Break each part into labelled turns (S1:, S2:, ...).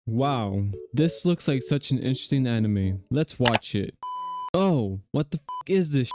S1: Wow, this looks like such an interesting anime. Let's watch it. Oh, what the is this?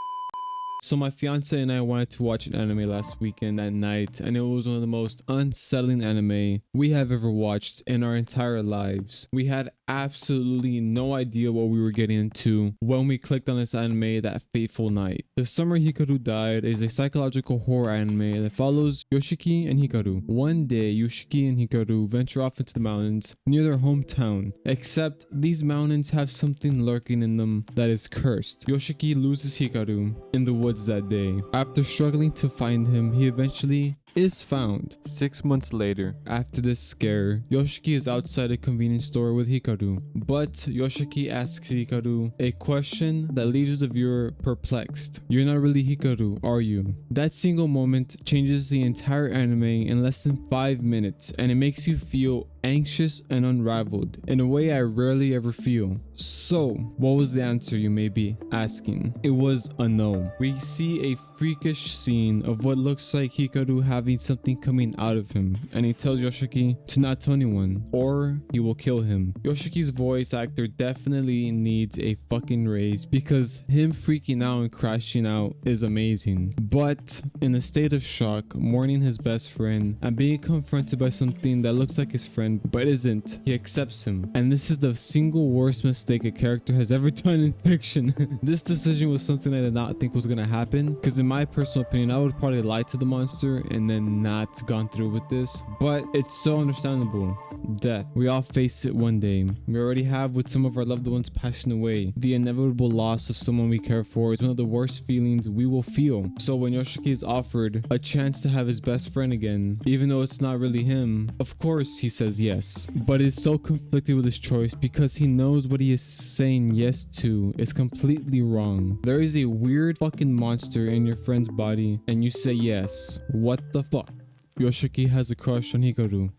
S1: So my fiance and I wanted to watch an anime last weekend at night, and it was one of the most unsettling anime we have ever watched in our entire lives. We had absolutely no idea what we were getting into when we clicked on this anime that fateful night. The Summer Hikaru Died is a psychological horror anime that follows Yoshiki and Hikaru. One day, Yoshiki and Hikaru venture off into the mountains near their hometown, except these mountains have something lurking in them that is cursed. Yoshiki loses Hikaru in the woods that day. After struggling to find him, he eventually is found. 6 months later, after this scare, Yoshiki is outside a convenience store with Hikaru. But Yoshiki asks Hikaru a question that leaves the viewer perplexed. You're not really Hikaru, are you? That single moment changes the entire anime in less than 5 minutes, and it makes you feel anxious and unraveled in a way I rarely ever feel. So, what was the answer, you may be asking? It was a no. We see a freakish scene of what looks like Hikaru having something coming out of him, and he tells Yoshiki to not tell anyone or he will kill him. Yoshiki's voice actor definitely needs a fucking raise because him freaking out and crashing out is amazing. But in a state of shock, mourning his best friend and being confronted by something that looks like his friend but isn't, he accepts him. And this is the single worst mistake a character has ever done in fiction. This decision was something I did not think was gonna happen, because in my personal opinion, I would probably lie to the monster and then not gone through with this. But it's so understandable. Death. We all face it one day. We already have with some of our loved ones passing away. The inevitable loss of someone we care for is one of the worst feelings we will feel. So when Yoshiki is offered a chance to have his best friend again, even though it's not really him, of course he says yes. But is so conflicted with his choice because he knows what he is saying yes to is completely wrong. There is a weird fucking monster in your friend's body and you say yes. What the fuck? Yoshiki has a crush on Hikaru.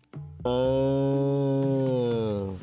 S1: Oh.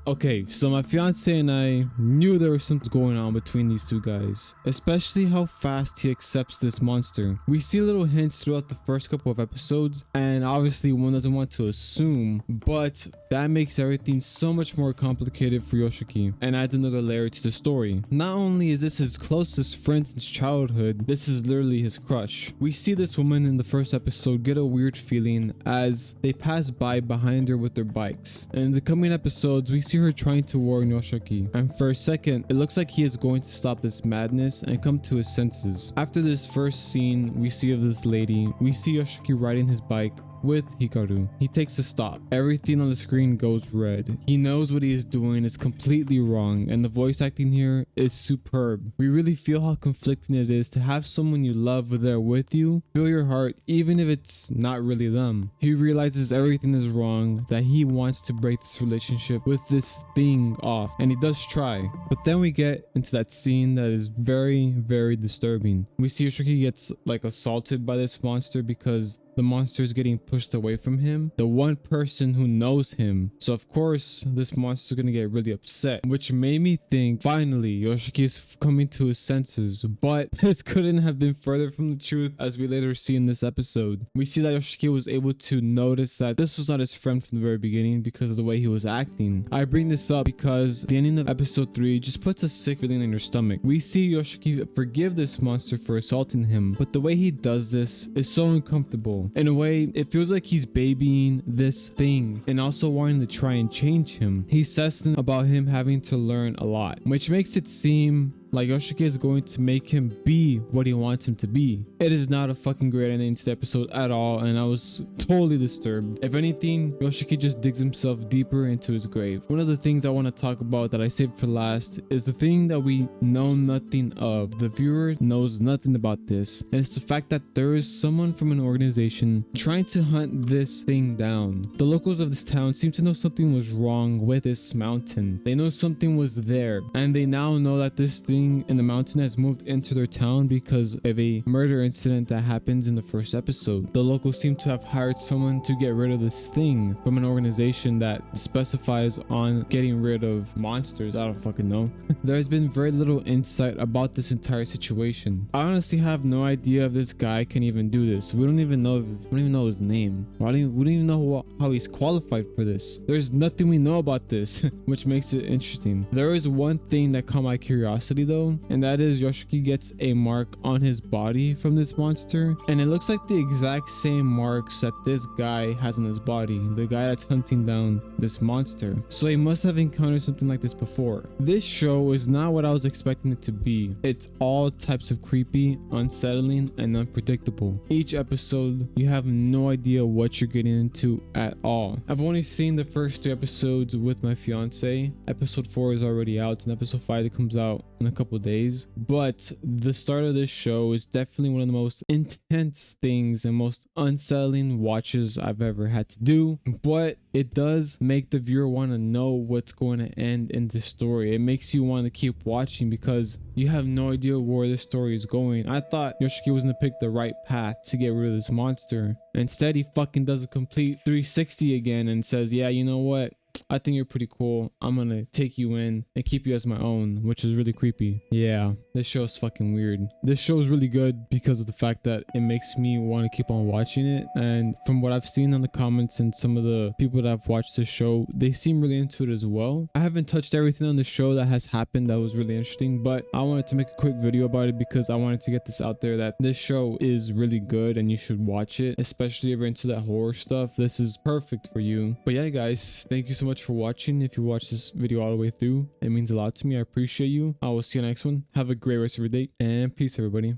S1: Okay, so my fiance and I knew there was something going on between these two guys, especially how fast he accepts this monster. We see little hints throughout the first couple of episodes, and obviously one doesn't want to assume, but that makes everything so much more complicated for Yoshiki and adds another layer to the story. Not only is this his closest friend since childhood, this is literally his crush. We see this woman in the first episode get a weird feeling as they pass by behind her with their bikes, and in the coming episodes we see her trying to warn Yoshiki, and for a second it looks like he is going to stop this madness and come to his senses. After this first scene we see of this lady, we see Yoshiki riding his bike with Hikaru. He takes a stop. Everything on the screen goes red. He knows what he is doing is completely wrong, and the voice acting here is superb. We really feel how conflicting it is to have someone you love there with you, feel your heart even if it's not really them. He realizes everything is wrong, that he wants to break this relationship with this thing off, and he does try. But then we get into that scene that is very, very disturbing. We see Yoshiki gets like assaulted by this monster because the monster is getting pushed away from him, the one person who knows him. So of course this monster is gonna get really upset, which made me think finally Yoshiki is coming to his senses. But this couldn't have been further from the truth, as we later see in this episode. We see that Yoshiki was able to notice that this was not his friend from the very beginning because of the way he was acting. I bring this up because the ending of episode 3 just puts a sick feeling in your stomach. We see Yoshiki forgive this monster for assaulting him, but the way he does this is so uncomfortable. In a way, it feels like he's babying this thing and also wanting to try and change him. He says something about him having to learn a lot, which makes it seem like Yoshiki is going to make him be what he wants him to be. It is not a fucking great ending to the episode at all, and I was totally disturbed. If anything, Yoshiki just digs himself deeper into his grave. One of the things I want to talk about that I saved for last is the thing that we know nothing of. The viewer knows nothing about this, and it's the fact that there is someone from an organization trying to hunt this thing down. The locals of this town seem to know something was wrong with this mountain. They know something was there, and they now know that this thing thing in the mountain has moved into their town because of a murder incident that happens in the first episode. The locals seem to have hired someone to get rid of this thing from an organization that specifies on getting rid of monsters. I don't fucking know. There's been very little insight about this entire situation. I honestly have no idea if this guy can even do this. We don't even know his name. We don't even know how he's qualified for this. There's nothing we know about this, which makes it interesting. There is one thing that caught my curiosity though, and that is Yoshiki gets a mark on his body from this monster, and it looks like the exact same marks that this guy has on his body, the guy that's hunting down this monster. So he must have encountered something like this before. This show is not what I was expecting it to be. It's all types of creepy, unsettling, and unpredictable. Each episode, you have no idea what you're getting into at all. I've only seen the first 3 episodes with my fiance. Episode 4 is already out, and episode 5 that comes out in a couple days. But the start of this show is definitely one of the most intense things and most unsettling watches I've ever had to do. But it does make the viewer want to know what's going to end in the story. It makes you want to keep watching because you have no idea where the story is going. I thought Yoshiki was going to pick the right path to get rid of this monster. Instead, he fucking does a complete 360 again and says, yeah, you know what? I think you're pretty cool. I'm gonna take you in and keep you as my own, which is really creepy. Yeah, this show is fucking weird. This show is really good because of the fact that it makes me want to keep on watching it. And from what I've seen on the comments and some of the people that have watched this show, they seem really into it as well. I haven't touched everything on the show that has happened that was really interesting, but I wanted to make a quick video about it because I wanted to get this out there that this show is really good and you should watch it, especially if you're into that horror stuff. This is perfect for you. But yeah, guys, thank you so much for watching. If you watched this video all the way through, it means a lot to me. I appreciate you. I will see you next one. Have a great rest of your day and peace, everybody.